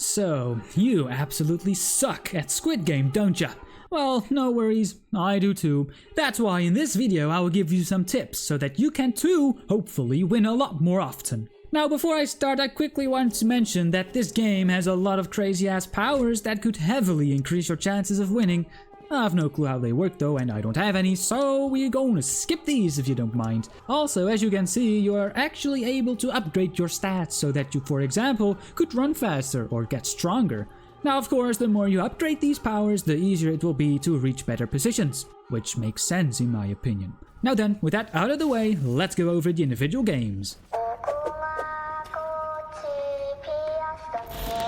So, you absolutely suck at Squid Game, don't ya? Well, no worries, I do too. That's why in this video I will give you some tips so that you can too, hopefully, win a lot more often. Now before I start, I quickly want to mention that this game has a lot of crazy ass powers that could heavily increase your chances of winning. I have no clue how they work though, and I don't have any, so we're gonna skip these if you don't mind. Also, as you can see, you are actually able to upgrade your stats so that you, for example, could run faster or get stronger. Now of course, the more you upgrade these powers, the easier it will be to reach better positions, which makes sense in my opinion. Now then, with that out of the way, let's go over the individual games.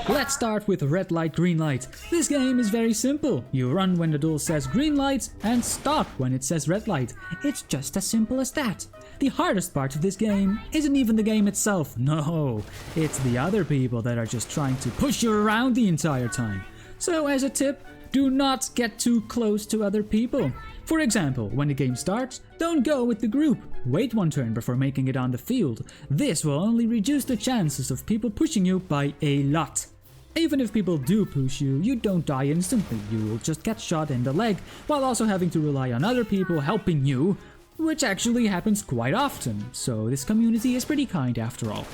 Let's start with red light, green light. This game is very simple. You run when the door says green light and stop when it says red light. It's just as simple as that. The hardest part of this game isn't even the game itself, no. It's the other people that are just trying to push you around the entire time. So as a tip, do not get too close to other people. For example, when the game starts, don't go with the group. Wait one turn before making it on the field. This will only reduce the chances of people pushing you by a lot. Even if people do push you, you don't die instantly, you will just get shot in the leg, while also having to rely on other people helping you, which actually happens quite often, so this community is pretty kind after all.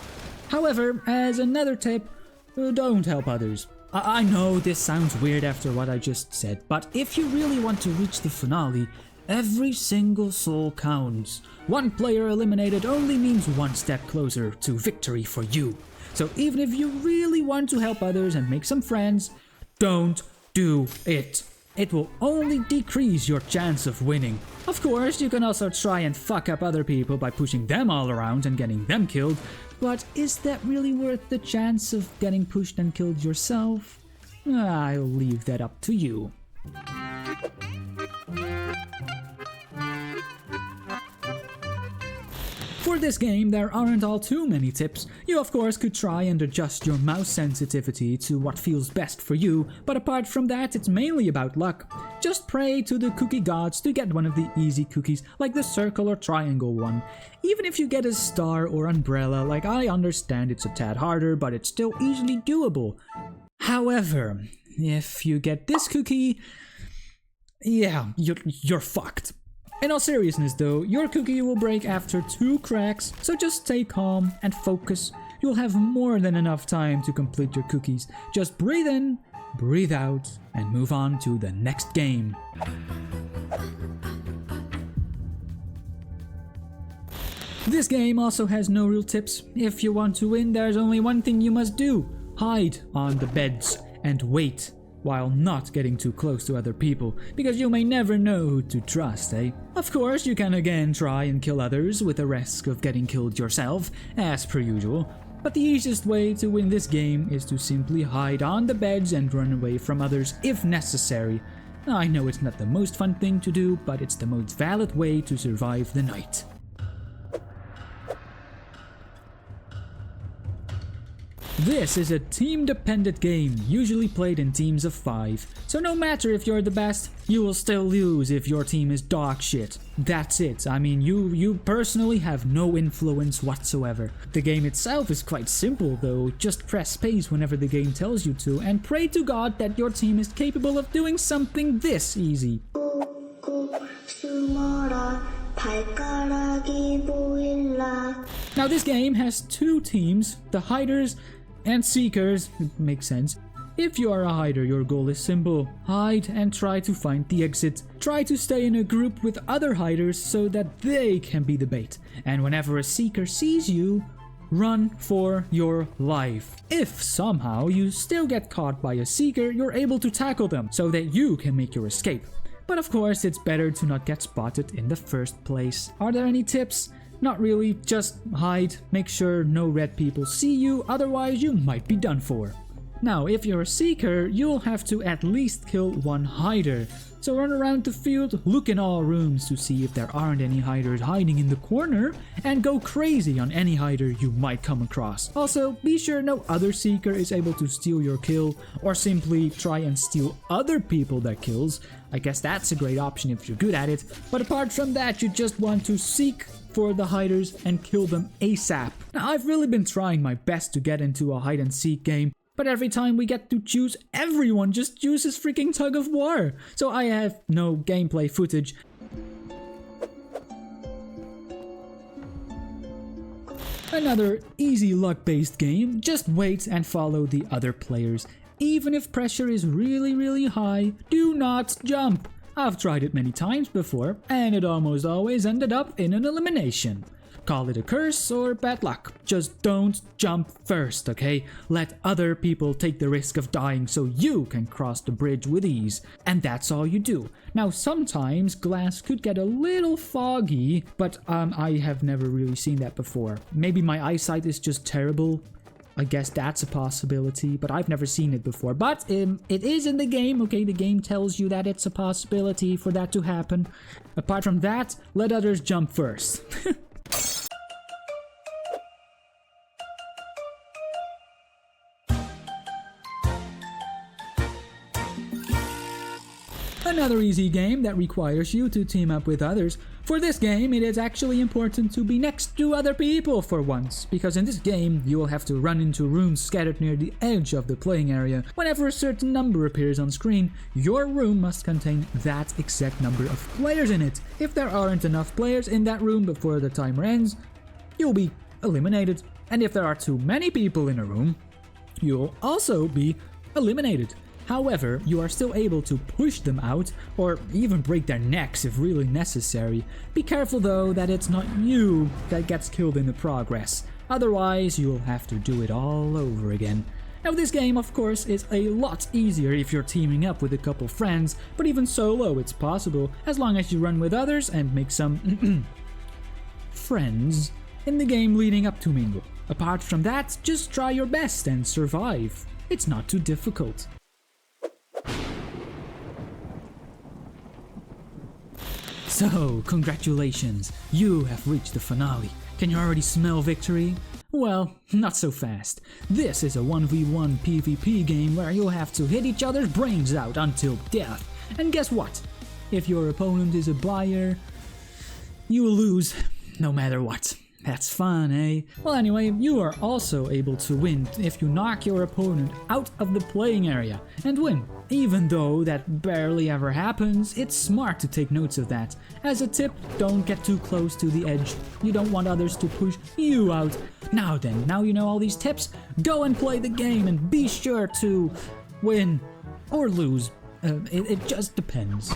However, as another tip, don't help others. I know this sounds weird after what I just said, but if you really want to reach the finale, every single soul counts. One player eliminated only means one step closer to victory for you. So even if you really want to help others and make some friends, don't do it. It will only decrease your chance of winning. Of course, you can also try and fuck up other people by pushing them all around and getting them killed, but is that really worth the chance of getting pushed and killed yourself? I'll leave that up to you. For this game, there aren't all too many tips. You of course could try and adjust your mouse sensitivity to what feels best for you, but apart from that, it's mainly about luck. Just pray to the cookie gods to get one of the easy cookies, like the circle or triangle one. Even if you get a star or umbrella, like I understand it's a tad harder, but it's still easily doable. However, if you get this cookie, yeah, you're fucked. In all seriousness though, your cookie will break after 2 cracks, so just stay calm and focus. You'll have more than enough time to complete your cookies. Just breathe in, breathe out, and move on to the next game. This game also has no real tips. If you want to win, there's only one thing you must do. Hide on the beds and wait, while not getting too close to other people, because you may never know who to trust, eh? Of course, you can again try and kill others with the risk of getting killed yourself, as per usual, but the easiest way to win this game is to simply hide on the beds and run away from others if necessary. I know it's not the most fun thing to do, but it's the most valid way to survive the night. This is a team-dependent game, usually played in teams of 5. So no matter if you're the best, you will still lose if your team is dog shit. That's it. I mean, you personally have no influence whatsoever. The game itself is quite simple though. Just press space whenever the game tells you to and pray to God that your team is capable of doing something this easy. Now this game has 2 teams, the hiders and seekers. It makes sense. If you are a hider, your goal is simple. Hide and try to find the exit. Try to stay in a group with other hiders so that they can be the bait. And whenever a seeker sees you, run for your life. If somehow you still get caught by a seeker, you're able to tackle them so that you can make your escape. But of course, it's better to not get spotted in the first place. Are there any tips? Not really, just hide, make sure no red people see you, otherwise you might be done for. Now, if you're a seeker, you'll have to at least kill 1 hider. So run around the field, look in all rooms to see if there aren't any hiders hiding in the corner, and go crazy on any hider you might come across. Also, be sure no other seeker is able to steal your kill, or simply try and steal other people their kills. I guess that's a great option if you're good at it, but apart from that, you just want to seek for the hiders and kill them ASAP. Now, I've really been trying my best to get into a hide and seek game, But every time we get to choose, everyone just chooses freaking tug of war. So I have no gameplay footage. Another easy luck-based game, just wait and follow the other players. Even if pressure is really high, do not jump. I've tried it many times before, and it almost always ended up in an elimination. Call it a curse or bad luck. Just don't jump first, okay? Let other people take the risk of dying so you can cross the bridge with ease. And that's all you do. Now, sometimes glass could get a little foggy, but I have never really seen that before. Maybe my eyesight is just terrible. I guess that's a possibility, but I've never seen it before. But it is in the game, okay? The game tells you that it's a possibility for that to happen. Apart from that, let others jump first. Another easy game that requires you to team up with others. For this game, it is actually important to be next to other people for once, because in this game, you will have to run into rooms scattered near the edge of the playing area. Whenever a certain number appears on screen, your room must contain that exact number of players in it. If there aren't enough players in that room before the timer ends, you'll be eliminated. And if there are too many people in a room, you'll also be eliminated. However, you are still able to push them out or even break their necks if really necessary. Be careful though that it's not you that gets killed in the progress. Otherwise, you'll have to do it all over again. Now this game of course is a lot easier if you're teaming up with a couple friends, but even solo it's possible as long as you run with others and make some friends in the game leading up to Mingle. Apart from that, just try your best and survive. It's not too difficult. So, congratulations, you have reached the finale. Can you already smell victory? Well, not so fast. This is a 1v1 PvP game where you'll have to hit each other's brains out until death. And guess what? If your opponent is a buyer, you will lose no matter what. That's fun, eh? Well, anyway, you are also able to win if you knock your opponent out of the playing area and win. Even though that barely ever happens, it's smart to take notes of that. As a tip, don't get too close to the edge. You don't want others to push you out. Now then, now you know all these tips, go and play the game and be sure to win or lose. It just depends.